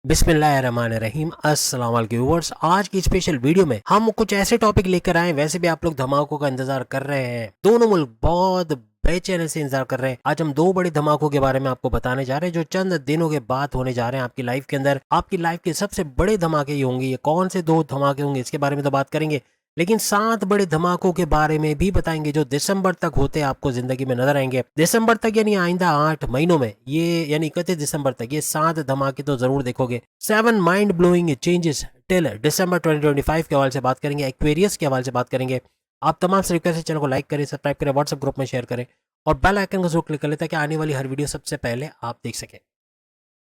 बिस्मिल्लाहिर्रहमानिर्रहीम अस्सलाम वालेकुम व्यूअर्स। आज की स्पेशल वीडियो में हम कुछ ऐसे टॉपिक लेकर आए। वैसे भी आप लोग धमाकों का इंतजार कर रहे हैं, दोनों मुल्क बहुत बेचैनी से इंतजार कर रहे हैं। आज हम दो बड़े धमाकों के बारे में आपको बताने जा रहे हैं जो चंद दिनों के बाद होने जा रहे हैं आपकी लाइफ के अंदर। आपकी लाइफ के सबसे बड़े धमाके ये होंगे। ये कौन से दो धमाके होंगे इसके बारे में तो बात करेंगे, लेकिन 7 बड़े धमाकों के बारे में भी बताएंगे जो दिसंबर तक होते आपको जिंदगी में नजर आएंगे। दिसंबर तक यानी आइंदा 8 महीनों में, ये यानी 31 दिसंबर तक ये 7 धमाके तो जरूर देखोगे। 7 माइंड ब्लोइंग चेंजेस टिल दिसंबर 2025 के हवाले से बात करेंगे, एक्वेरियस के हवाले से बात करेंगे। आप तमाम से रिक्वेस्ट है, चैनल को लाइक करें, सब्सक्राइब करें, व्हाट्सएप ग्रुप में शेयर करें और बेल आइकन को जरूर क्लिक कर लें ताकि आने वाली हर वीडियो सबसे पहले आप देख सकें।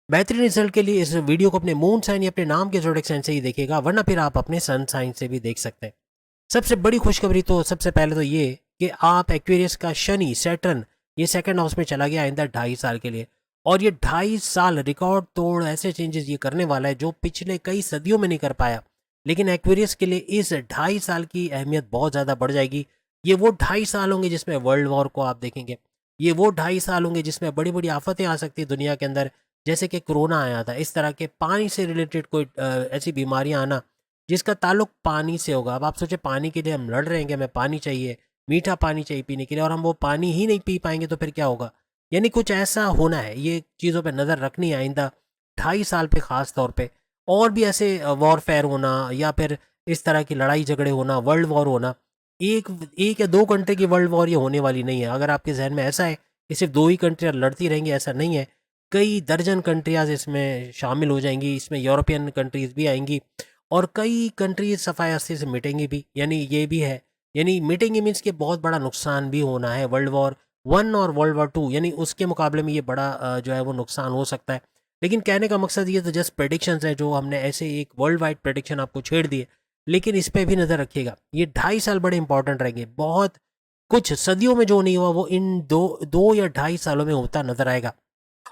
बेहतरीन रिजल्ट के लिए इस वीडियो को अपने मून साइन या अपने नाम के जोड़क साइन से ही देखिएगा, वरना फिर आप अपने सन साइन से भी देख सकते हैं। सबसे बड़ी खुशखबरी तो सबसे पहले तो ये कि आप एक्वेरियस का शनि सैटर्न ये सेकंड हाउस में चला गया आइंदा 2.5 साल के लिए। और ये 2.5 साल रिकॉर्ड तोड़ ऐसे चेंजेस ये करने वाला है जो पिछले कई सदियों में नहीं कर पाया। लेकिन एक्वेरियस के लिए इस 2.5 साल की अहमियत बहुत ज़्यादा बढ़ जाएगी। ये वो 2.5 साल होंगे जिसमें वर्ल्ड वॉर को आप देखेंगे। ये वो 2.5 साल होंगे जिसमें बड़ी बड़ी आफतें आ सकती है दुनिया के अंदर, जैसे कि कोरोना आया था। इस तरह के पानी से रिलेटेड कोई ऐसी बीमारियां आना जिसका ताल्लुक पानी से होगा। अब आप सोचे पानी के लिए हम लड़ रहे हैं कि हमें पानी चाहिए, मीठा पानी चाहिए पीने के लिए, और हम वो पानी ही नहीं पी पाएंगे तो फिर क्या होगा। यानी कुछ ऐसा होना है, ये चीज़ों पे नज़र रखनी है आइंदा 2.5 साल पे ख़ास तौर पे। और भी ऐसे वॉरफेयर होना या फिर इस तरह की लड़ाई झगड़े होना, वर्ल्ड वॉर होना। एक एक या दो कंट्री की वर्ल्ड वॉर ये होने वाली नहीं है। अगर आपके जहन में ऐसा है कि सिर्फ दो ही कंट्रियाँ लड़ती रहेंगी, ऐसा नहीं है। कई दर्जन कंट्रियाज इसमें शामिल हो जाएंगी, इसमें यूरोपियन कंट्रीज भी आएंगी और कई कंट्रीज सफाई से मिटेंगी भी। यानी ये भी है, यानी मिटेंगी मीन्स कि बहुत बड़ा नुकसान भी होना है। वर्ल्ड वॉर 1 और वर्ल्ड वॉर 2 यानी उसके मुकाबले में ये बड़ा जो है वो नुकसान हो सकता है। लेकिन कहने का मकसद ये तो जस्ट प्रेडिक्शंस है जो हमने ऐसे एक वर्ल्ड वाइड प्रेडिक्शन आपको छेड़ दिए। लेकिन इस पे भी नज़र रखिएगा, ये 2.5 साल बड़े इंपॉर्टेंट रहेंगे। बहुत कुछ सदियों में जो नहीं हुआ वो इन दो या 2.5 सालों में होता नजर आएगा।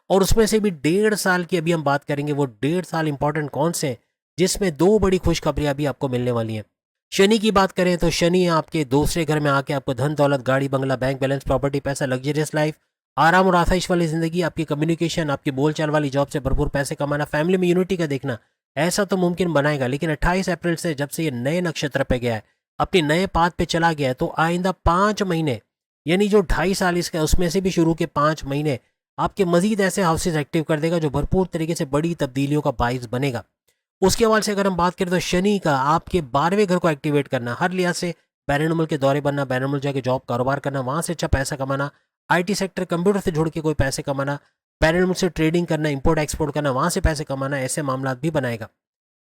और उसमें से भी 1.5 साल की अभी हम बात करेंगे। वो 1.5 साल इंपॉर्टेंट कौन से हैं जिसमें दो बड़ी खुशखबरियां भी आपको मिलने वाली हैं। शनि की बात करें तो शनि आपके दूसरे घर में आके आपको धन दौलत, गाड़ी बंगला, बैंक बैलेंस, प्रॉपर्टी, पैसा, लग्जरियस लाइफ, आराम और आसाइश वाली जिंदगी, आपकी कम्युनिकेशन, आपकी बोलचाल वाली जॉब से भरपूर पैसे कमाना, फैमिली में यूनिटी का देखना, ऐसा तो मुमकिन बनाएगा। लेकिन 28 अप्रैल से जब से ये नए नक्षत्र पे गया है, अपने नए पाथ पे चला गया है, तो आइंदा 5 महीने यानी जो 2.5 साल इसका उसमें से भी शुरू के 5 महीने आपके मजीद ऐसे हाउसेज एक्टिव कर देगा जो भरपूर तरीके से बड़ी तब्दीलियों का बाइस बनेगा। उसके हवाले से अगर हम बात करें तो शनि का आपके 12वें घर को एक्टिवेट करना, हर लिहाज से बैरून मुल्क के दौरे बनना, बैरून मुल्क जाके जॉब कारोबार करना, वहाँ से अच्छा पैसा कमाना, आईटी सेक्टर कंप्यूटर से जुड़ के कोई पैसे कमाना, बैरून मुल्क से ट्रेडिंग करना, इंपोर्ट एक्सपोर्ट करना, वहाँ से पैसे कमाना, ऐसे मामला भी बनाएगा।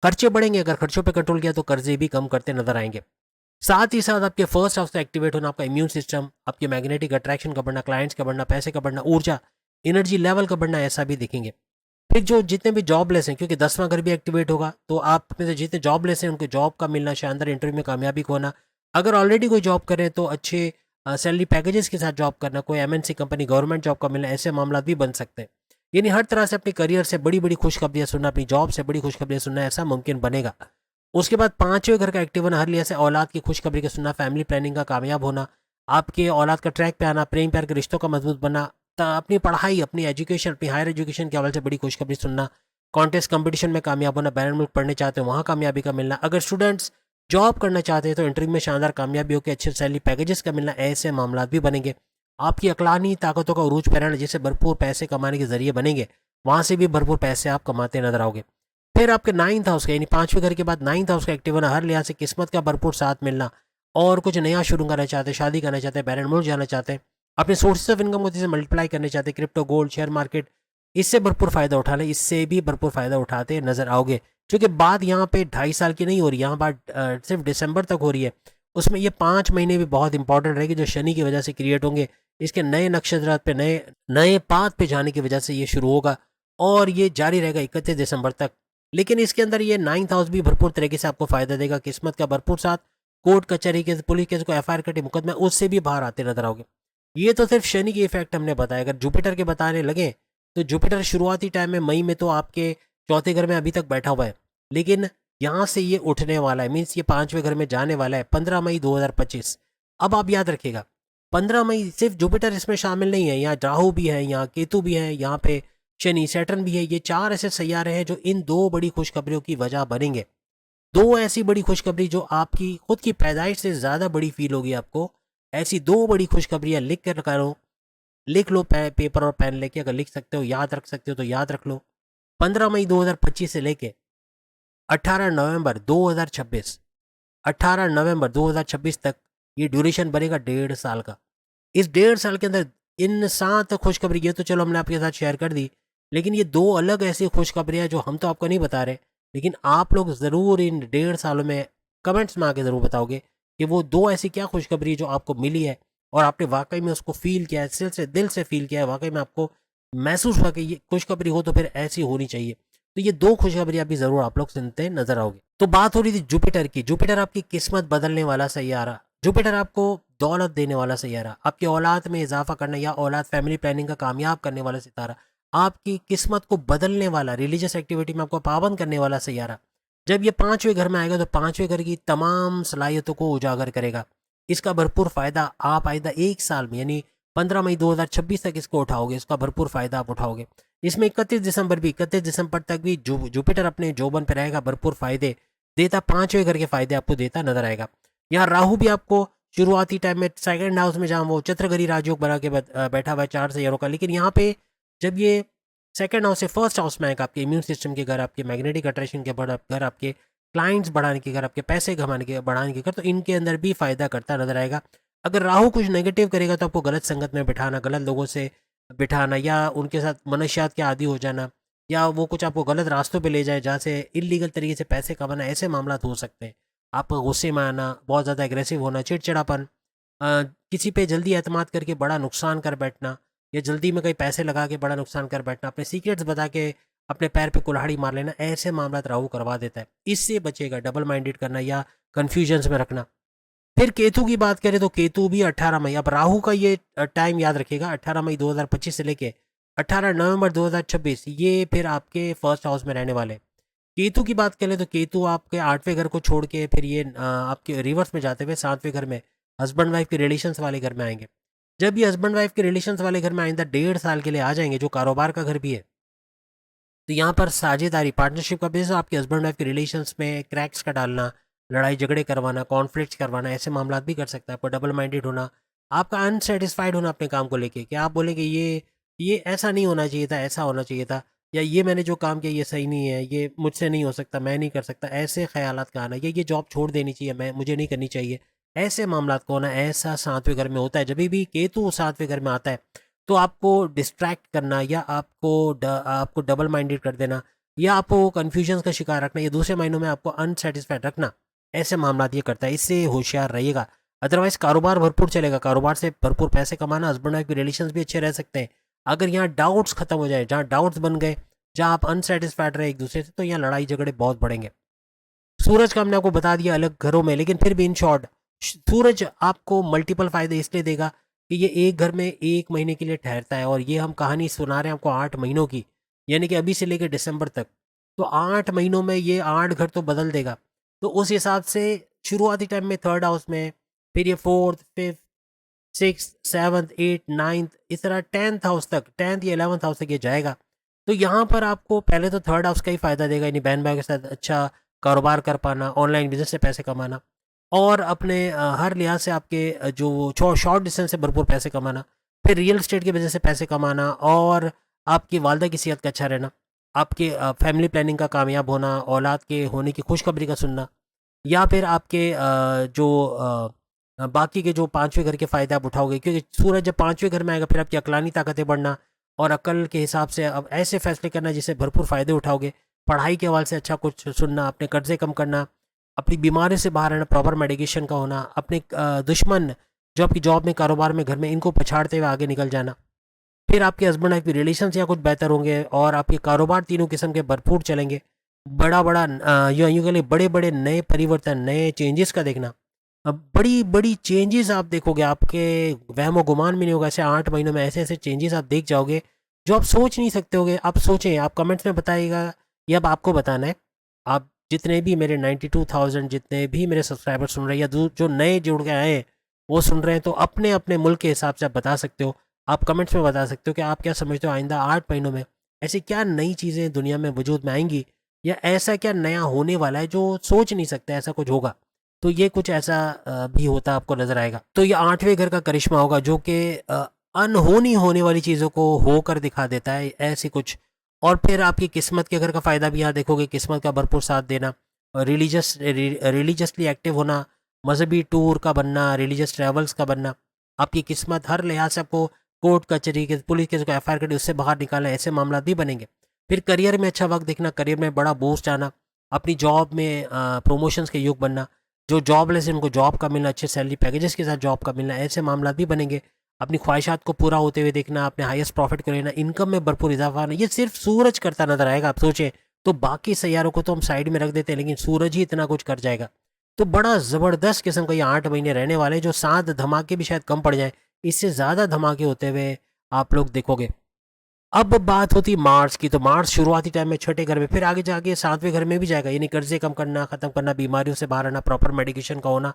खर्चे बढ़ेंगे, अगर खर्चों पर कंट्रोल किया तो कर्जे भी कम करते नजर आएंगे। साथ ही साथ आपके फर्स्ट हाउस से एक्टिवेट होना, आपका इम्यून सिस्टम, आपके मैग्नेटिक अट्रैक्शन का बढ़ना, क्लाइंट्स का बढ़ना, पैसे का बढ़ना, ऊर्जा एनर्जी लेवल का बढ़ना, ऐसा भी दिखेंगे। फिर जो जितने भी जॉबलेस हैं, क्योंकि 10वां घर भी एक्टिवेट होगा, तो आप में से जितने जॉबलेस हैं उनको जॉब का मिलना, शानदार इंटरव्यू में कामयाबी को होना। अगर ऑलरेडी कोई जॉब कर रहे हैं तो अच्छे सैलरी पैकेजेस के साथ जॉब करना, कोई एमएनसी कंपनी गवर्नमेंट जॉब का मिलना, ऐसे मामला भी बन सकते हैं। यानी हर तरह से अपने करियर से बड़ी बड़ी खुशखबरियां सुनना, अपनी जॉब से बड़ी खुशखबरियां सुनना, ऐसा मुमकिन बनेगा। उसके बाद 5वें घर का एक्टिव होना, हर लिहाज से औलाद की खुशखबरी का सुनना, फैमिली प्लानिंग का कामयाब होना, आपके औलाद का ट्रैक पे आना, प्रेम प्यार के रिश्तों का मजबूत बनना, अपनी पढ़ाई, अपनी एजुकेशन, अपनी हायर एजुकेशन के हवाले से बड़ी खुशखबरी सुनना, कॉन्टेस्ट कंपटीशन में कामयाब होना, बैरून मुल्क पढ़ने चाहते हैं वहाँ कामयाबी का मिलना, अगर स्टूडेंट्स जॉब करना चाहते हैं तो इंटरव्यू में शानदार कामयाबी होकर अच्छे सैलरी पैकेजेस का मिलना, ऐसे मामला भी बनेंगे। आपकी अकलानी ताकतों का उरूज पे रहना, जिससे भरपूर पैसे कमाने के जरिए बनेंगे, वहाँ से भी भरपूर पैसे आप कमाते नजर आओगे। फिर आपके 9th हाउस का यानी 5वें घर के बाद 9th हाउस का एक्टिव होना, हर लिहाज से किस्मत का भरपूर साथ मिलना, और कुछ नया शुरू करना चाहते हैं, शादी करना चाहते हैं, बैरून मुल्क जाना चाहते हैं, अपने सोर्सेज ऑफ इनकम को जैसे मल्टीप्लाई करना चाहते हैं, क्रिप्टो, गोल्ड, शेयर मार्केट, इससे भरपूर फायदा उठा लें, इससे भी भरपूर फायदा उठाते नजर आओगे। क्योंकि बात यहाँ पे 2.5 साल की नहीं हो रही, यहाँ बात सिर्फ दिसंबर तक हो रही है। उसमें ये 5 महीने भी बहुत इंपॉर्टेंट रहेंगे जो शनि की वजह से क्रिएट होंगे। इसके नए नक्षत्र पे नए नए पाथ पे जाने की वजह से ये शुरू होगा और ये जारी रहेगा 31 दिसंबर तक। लेकिन इसके अंदर ये 9th हाउस भी भरपूर तरीके से आपको फायदा देगा, किस्मत का भरपूर साथ, कोर्ट कचहरी के पुलिस केस को एफआईआर कटे मुकदमा, उससे भी बाहर आते नजर आओगे। ये तो सिर्फ शनि की इफेक्ट हमने बताया। अगर जुपिटर के बताने लगे तो जुपिटर शुरुआती टाइम में मई में तो आपके चौथे घर में अभी तक बैठा हुआ है, लेकिन यहाँ से ये उठने वाला है, मीन्स ये 5वें घर में जाने वाला है 15 मई 2025। अब आप याद रखिएगा 15 मई सिर्फ जुपिटर इसमें शामिल नहीं है, यहाँ राहु भी है, यहाँ केतु भी है, यहाँ पे शनि, सैटर्न भी है। ये 4 ऐसे सैयारे हैं जो इन 2 बड़ी खुशखबरियों की वजह बनेंगे। 2 ऐसी बड़ी खुशखबरी जो आपकी खुद की पैदाइश से ज़्यादा बड़ी फील होगी आपको। ऐसी 2 बड़ी खुशखबरियाँ लिख कर करो, लिख लो पेपर और पेन लेके, अगर लिख सकते हो, याद रख सकते हो तो याद रख लो। 15 मई 2025 से लेके 18 नवंबर 2026, 18 नवंबर 2026 तक ये ड्यूरेशन बनेगा 1.5 साल का। इस 1.5 साल के अंदर इन 7 खुशखबरी, ये तो चलो हमने आपके साथ शेयर कर दी, लेकिन ये 2 अलग ऐसी खुशखबरियाँ जो हम तो आपको नहीं बता रहे, लेकिन आप लोग ज़रूर इन 1.5 सालों में कमेंट्स में आके ज़रूर बताओगे कि वो 2 ऐसी क्या खुशखबरी जो आपको मिली है और आपने वाकई में उसको फील किया है, दिल से फील किया है, वाकई में आपको महसूस हुआ कि ये खुशखबरी हो तो फिर ऐसी होनी चाहिए। तो ये 2 खुशखबरी अभी ज़रूर आप लोग सुनते नजर आओगे। तो बात हो रही थी जुपिटर की। जुपिटर आपकी किस्मत बदलने वाला सैयारा, जुपिटर आपको दौलत देने वाला सैयारा, आपकी औलाद में इजाफा करना या औलाद फैमिली प्लानिंग का कामयाब करने वाला सितारा, आपकी किस्मत को बदलने वाला, रिलीजियस एक्टिविटी में आपको पाबंद करने वाला सैयारा। जब ये 5वें घर में आएगा तो 5वें घर की तमाम सलाहियतों को उजागर करेगा। इसका भरपूर फ़ायदा आप आइंदा 1 साल में यानी 15 मई 2026 तक इसको उठाओगे, इसका भरपूर फ़ायदा आप उठाओगे। इसमें 31 दिसंबर तक भी जुपिटर अपने जोबन पर रहेगा, भरपूर फ़ायदे देता, 5वें घर के फ़ायदे आपको देता नजर आएगा। यहाँ राहु भी आपको शुरुआती टाइम में सेकंड हाउस में, जहाँ वो चत्रघरी राजयोग बना के बैठा हुआ है 4 सैयारों का, लेकिन यहाँ पे जब ये सेकंड हाउस से फर्स्ट हाउस में आएगा, आपके इम्यून सिस्टम के घर, आपके मैग्नेटिक अट्रैक्शन के घर, आपके क्लाइंट्स बढ़ाने के घर, आपके पैसे कमाने के बढ़ाने के घर, तो इनके अंदर भी फायदा करता नजर आएगा। अगर राहु कुछ नेगेटिव करेगा तो आपको गलत संगत में बिठाना, गलत लोगों से बिठाना या उनके साथ मनशियात के आदी हो जाना, या वो कुछ आपको गलत रास्तों पे ले जाए जहाँ से इलीगल तरीके से पैसे कमाना, ऐसे मामला हो सकते हैं। आपको गुस्से में आना, बहुत ज़्यादा एग्रेसिव होना, चिड़चिड़ापन, किसी पे जल्दी एतमाद करके बड़ा नुकसान कर बैठना, या जल्दी में कहीं पैसे लगा के बड़ा नुकसान कर बैठना, अपने सीक्रेट्स बता के अपने पैर पे कुल्हाड़ी मार लेना, ऐसे मामला राहु करवा देता है। इससे बचेगा डबल माइंडेड करना या कन्फ्यूजन्स में रखना। फिर केतु की बात करें तो केतु भी 18 मई, अब राहु का ये टाइम याद रखिएगा, 18 मई 2025 से लेके 18 नवंबर 2026, ये फिर आपके फर्स्ट हाउस में रहने वाले। केतु की बात करें तो केतु आपके 8वें घर को छोड़ के फिर ये आपके रिवर्स में जाते हुए 7वें घर में हस्बैंड वाइफ के रिलेशंस वाले घर में आएंगे। जब ये हस्बैंड वाइफ के रिलेशंस वाले घर में आइंदा 1.5 साल के लिए आ जाएंगे, जो कारोबार का घर भी है, तो यहाँ पर साझेदारी, पार्टनरशिप का बेस आपके हस्बैंड वाइफ के रिलेशंस में क्रैक्स का डालना, लड़ाई झगड़े करवाना, कॉन्फ्लिक्ट करवाना, ऐसे मामला भी कर सकता है। आपको डबल माइंडेड होना, आपका अनसेटिस्फाइड होना अपने काम को लेके, कि आप बोलेंगे ये ऐसा नहीं होना चाहिए था, ऐसा होना चाहिए था, या ये मैंने जो काम किया ये सही नहीं है, ये मुझसे नहीं हो सकता, मैं नहीं कर सकता, ऐसे ख्यालात का आना, ये जॉब छोड़ देनी चाहिए, मुझे नहीं करनी चाहिए, ऐसे मामला को होना, ऐसा 7वें घर में होता है। जब भी केतु 7वें घर में आता है तो आपको डिस्ट्रैक्ट करना या आपको डबल माइंडेड कर देना या आपको कन्फ्यूजन का शिकार रखना या दूसरे महीनों में आपको अनसेटिस्फाइड रखना, ऐसे मामला ये करता है। इससे होशियार रहिएगा। अदरवाइज कारोबार भरपूर चलेगा, कारोबार से भरपूर पैसे कमाना, हस्बैंड वाइफ के रिलेशंस भी अच्छे रह सकते हैं। अगर यहाँ डाउट्स खत्म हो जाए, जहाँ डाउट्स बन गए, जहाँ आप अनसेटिस्फाइड रहे एक दूसरे से, तो यहाँ लड़ाई झगड़े बहुत बढ़ेंगे। सूरज का हमने आपको बता दिया अलग घरों में, लेकिन फिर भी इन शॉर्ट सूरज आपको मल्टीपल फायदे इसलिए देगा कि ये एक घर में 1 महीने के लिए ठहरता है, और ये हम कहानी सुना रहे हैं आपको 8 महीनों की, यानी कि अभी से लेकर दिसंबर तक। तो 8 महीनों में ये 8 घर तो बदल देगा। तो उस हिसाब से शुरुआती टाइम में 3rd हाउस में, फिर ये 4th 5th 6th 7th 8th 9th, इस तरह 10th हाउस तक, 10th या 11th हाउस तक ये जाएगा। तो यहाँ पर आपको पहले तो 3rd हाउस का ही फायदा देगा, यानी बहन भाई के साथ अच्छा कारोबार कर पाना, ऑनलाइन बिजनेस से पैसे कमाना, और अपने हर लिहाज से आपके जो शॉर्ट डिस्टेंस से भरपूर पैसे कमाना, फिर रियल एस्टेट की वजह से पैसे कमाना, और आपकी वालदा की सेहत का अच्छा रहना, आपके फैमिली प्लानिंग का कामयाब होना, औलाद के होने की खुशखबरी का सुनना, या फिर आपके बाकी के जो 5वें घर के फ़ायदे आप उठाओगे, क्योंकि सूरज जब 5वें घर में आएगा फिर आपकी अकलानी ताकतें बढ़ना और अकल के हिसाब से अब ऐसे फैसले करना जिससे भरपूर फ़ायदे उठाओगे। पढ़ाई के हवाले से अच्छा कुछ सुनना, अपने कर्जे कम करना, अपनी बीमारी से बाहर आना, प्रॉपर मेडिकेशन का होना, अपने दुश्मन जो आपकी जॉब में, कारोबार में, घर में, इनको पछाड़ते हुए आगे निकल जाना। फिर आपके हस्बैंड वाइफ के रिलेशन या कुछ बेहतर होंगे और आपके कारोबार तीनों किस्म के भरपूर चलेंगे। यूँ कह लें बड़े बड़े नए परिवर्तन, नए चेंजेस का देखना, अब बड़ी बड़ी चेंजेस आप देखोगे, आपके वहमो गुमान में नहीं होगा। ऐसे 8 महीनों में ऐसे ऐसे चेंजेस आप देख जाओगे जो आप सोच नहीं सकते होगे। आप सोचें, आप कमेंट्स में बताइएगा, ये अब आपको बताना है। आप जितने भी मेरे 92,000 जितने भी मेरे सब्सक्राइबर सुन रहे हैं या जो नए जुड़ के आए हैं वो सुन रहे हैं, तो अपने अपने मुल्क के हिसाब से आप बता सकते हो। आप कमेंट्स में बता सकते हो कि आप क्या समझते हो आइंदा 8 महीनों में ऐसी क्या नई चीज़ें दुनिया में वजूद में आएंगी, या ऐसा क्या नया होने वाला है जो सोच नहीं सकते ऐसा कुछ होगा। तो ये कुछ ऐसा भी होता आपको नजर आएगा। तो ये 8वें घर का करिश्मा होगा जो कि अनहोनी होने वाली चीज़ों को होकर दिखा देता है, ऐसी कुछ। और फिर आपकी किस्मत के घर का फ़ायदा भी यहाँ देखोगे, किस्मत का भरपूर साथ देना, रिलीजियसली एक्टिव होना, मजहबी टूर का बनना, रिलीजियस ट्रैवल्स का बनना। आपकी किस्मत हर लिहाज से आपको कोर्ट कचहरी के, पुलिस के एफ कर उससे बाहर निकालना, ऐसे मामला भी बनेंगे। फिर करियर में अच्छा वक्त देखना, करियर में बड़ा बूस्ट आना, अपनी जॉब में प्रमोशंस के योग बनना, जो जॉबलेस है उनको जॉब का मिलना, अच्छे सैलरी पैकेजेस के साथ जॉब का मिलना, ऐसे मामला भी बनेंगे। अपनी ख्वाहिशात को पूरा होते हुए देखना, अपने हाईएस्ट प्रॉफिट को लेना, इनकम में भरपूर इजाफा आना। ये सिर्फ सूरज करता नजर आएगा। आप सोचें तो बाकी सैयारों को तो हम साइड में रख देते हैं, लेकिन सूरज ही इतना कुछ कर जाएगा। तो बड़ा ज़बरदस्त किस्म का ये 8 महीने रहने वाले हैं, जो 7 धमाके भी शायद कम पड़ जाए, इससे ज़्यादा धमाके होते हुए आप लोग देखोगे। अब बात होती मार्स की, तो मार्स शुरुआती टाइम में छठे घर में, फिर आगे जाके 7वें घर में भी जाएगा, यानी कर्जे कम करना, खत्म करना, बीमारियों से बाहर आना, प्रॉपर मेडिकेशन का होना।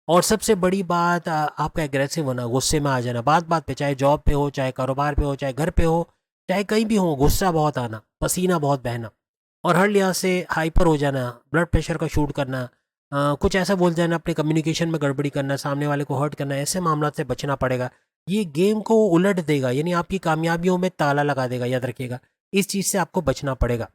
और सबसे बड़ी बात आपका एग्रेसिव होना, गुस्से में आ जाना, बात बात पे, चाहे जॉब पे हो, चाहे कारोबार पे हो, चाहे घर पे हो, चाहे कहीं भी हो, गुस्सा बहुत आना, पसीना बहुत बहना, और हर लिहाज से हाइपर हो जाना, ब्लड प्रेशर का शूट करना, कुछ ऐसा बोल जाना, अपने कम्युनिकेशन में गड़बड़ी करना, सामने वाले को हर्ट करना, ऐसे मामला से बचना पड़ेगा। ये गेम को उलट देगा, यानी आपकी कामयाबियों में ताला लगा देगा, याद रखिएगा। इस चीज़ से आपको बचना पड़ेगा।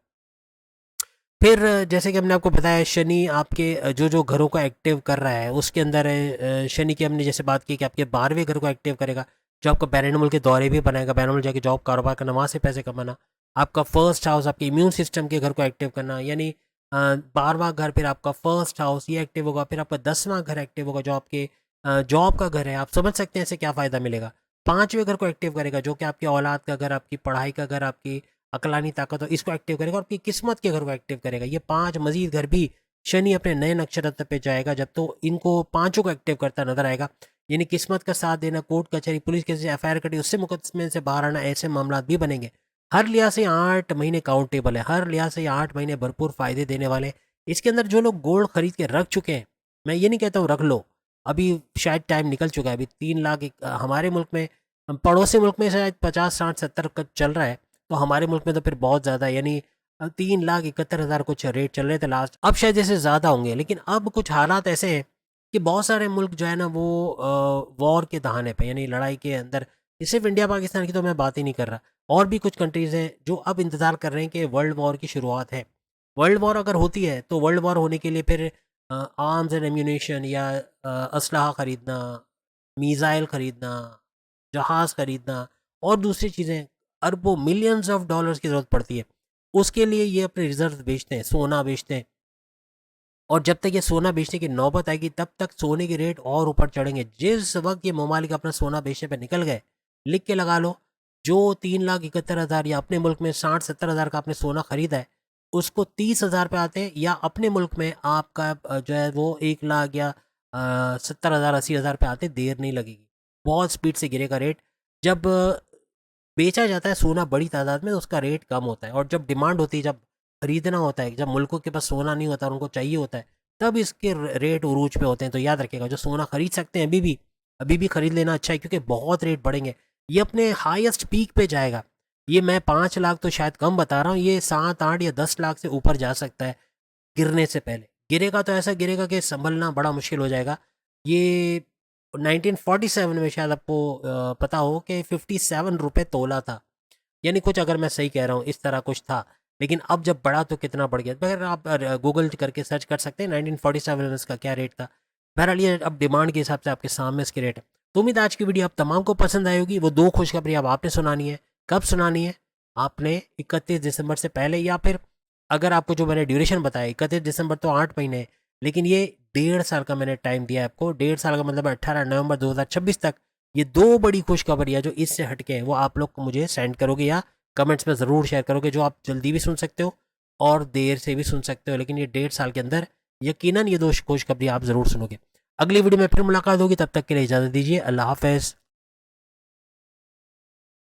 फिर जैसे कि हमने आपको बताया, शनि आपके जो जो घरों को एक्टिव कर रहा है उसके अंदर शनि की हमने जैसे बात की कि आपके 12वें घर को एक्टिव करेगा, जो आपको बैरून मुल्क के दौरे भी बनाएगा, बैरून मुल्क जाके जॉब कारोबार करना, वहाँ से पैसे कमाना। आपका फर्स्ट हाउस आपके इम्यून सिस्टम के घर को एक्टिव करना, यानी 12वां घर, फिर आपका फर्स्ट हाउस ये एक्टिव होगा, फिर आपका 10वां घर एक्टिव होगा जो आपके जॉब का घर है। आप समझ सकते हैं इससे क्या फ़ायदा मिलेगा। 5वें घर को एक्टिव करेगा जो कि आपकी औलाद का घर, आपकी पढ़ाई का घर, आपकी अकलानी ताकत हो, इसको एक्टिव करेगा, और आपकी किस्मत के घर को एक्टिव करेगा। ये 5 मजीद घर भी शनि अपने नए नक्षत्र पे जाएगा जब, तो इनको पांचों को एक्टिव करता नजर आएगा। यानी किस्मत का साथ देना, कोर्ट कचहरी पुलिस के एफ कटी, उससे मुकदमे से बाहर आना, ऐसे मामला भी बनेंगे। हर लिहाज से 8 महीने काउंटेबल है, हर लिहाज से 8 महीने भरपूर फायदे देने वाले। इसके अंदर जो लोग गोल्ड खरीद के रख चुके हैं, मैं ये नहीं कहता हूँ रख लो, अभी शायद टाइम निकल चुका है। अभी 3 लाख हमारे मुल्क में, पड़ोसी मुल्क में शायद 50, 60, 70 का चल रहा है, तो हमारे मुल्क में तो फिर बहुत ज़्यादा, यानी 3,71,000 कुछ रेट चल रहे थे लास्ट। अब शायद जैसे ज़्यादा होंगे, लेकिन अब कुछ हालात ऐसे हैं कि बहुत सारे मुल्क जो है ना वो वॉर के दहाने पे, यानी लड़ाई के अंदर, सिर्फ इंडिया पाकिस्तान की तो मैं बात ही नहीं कर रहा, और भी कुछ कंट्रीज़ हैं जो अब इंतज़ार कर रहे हैं कि वर्ल्ड वॉर की शुरुआत है। वर्ल्ड वॉर अगर होती है तो वर्ल्ड वॉर होने के लिए फिर आर्म्स एंड एम्यूनेशन या असलहा ख़रीदना, मीज़ाइल ख़रीदना, जहाज़ ख़रीदना, और दूसरी चीज़ें, अरबों मिलियंस ऑफ डॉलर्स की ज़रूरत पड़ती है। उसके लिए ये अपने रिजर्व बेचते हैं, सोना बेचते हैं, और जब तक ये सोना बेचने की नौबत आएगी तब तक सोने के रेट और ऊपर चढ़ेंगे। जिस वक्त ये ममालिक अपना सोना बेचने पर निकल गए, लिख के लगा लो, जो 3,71,000 या अपने मुल्क में 60-70 हज़ार का आपने सोना खरीदा है, उसको 30 हज़ार पे आते हैं, या अपने मुल्क में आपका जो है वो 1 लाख या 70 हज़ार 80 हज़ार पे आते, देर नहीं लगेगी, बहुत स्पीड से गिरेगा रेट। जब बेचा जाता है सोना बड़ी तादाद में तो उसका रेट कम होता है, और जब डिमांड होती है, जब खरीदना होता है, जब मुल्कों के पास सोना नहीं होता और उनको चाहिए होता है, तब इसके रेट उरूज पे होते हैं। तो याद रखिएगा, जो सोना खरीद सकते हैं अभी भी खरीद लेना अच्छा है, क्योंकि बहुत रेट बढ़ेंगे। ये अपने हाईएस्ट पीक पे जाएगा। ये मैं 5 लाख तो शायद कम बता रहा हूँ, ये 7, 8 या 10 लाख से ऊपर जा सकता है गिरने से पहले। गिरेगा तो ऐसा गिरेगा कि संभलना बड़ा मुश्किल हो जाएगा। ये 1947 में शायद आपको पता हो कि 57 रुपये तोला था, यानी कुछ, अगर मैं सही कह रहा हूँ इस तरह कुछ था। लेकिन अब जब बढ़ा तो कितना बढ़ गया, अगर आप गूगल करके सर्च कर सकते हैं 1947 में इसका क्या रेट था। बहरहाल ये अब डिमांड के हिसाब से आपके सामने इसके रेट है। तो उम्मीद आज की वीडियो आप तमाम को पसंद आई होगी। वो 2 खुशखबरी अब आपने सुनानी है। कब सुनानी है? आपने 31 दिसंबर से पहले, या फिर अगर आपको जो मैंने ड्यूरेशन बताया, 31 दिसंबर तो 8 महीने है, लेकिन ये 1.5 साल का मैंने टाइम दिया है आपको। 1.5 साल का मतलब 18 नवंबर 2026 तक ये 2 बड़ी खुशखबरियाँ जो इससे हटके हैं वो आप लोग को मुझे सेंड करोगे, या कमेंट्स में ज़रूर शेयर करोगे, जो आप जल्दी भी सुन सकते हो और देर से भी सुन सकते हो, लेकिन ये 1.5 साल के अंदर यकीनन ये 2 खुशखबरी आप ज़रूर सुनोगे। अगली वीडियो में फिर मुलाकात होगी, तब तक के लिए इजाज़त दीजिए। अल्लाह हाफ़िज़।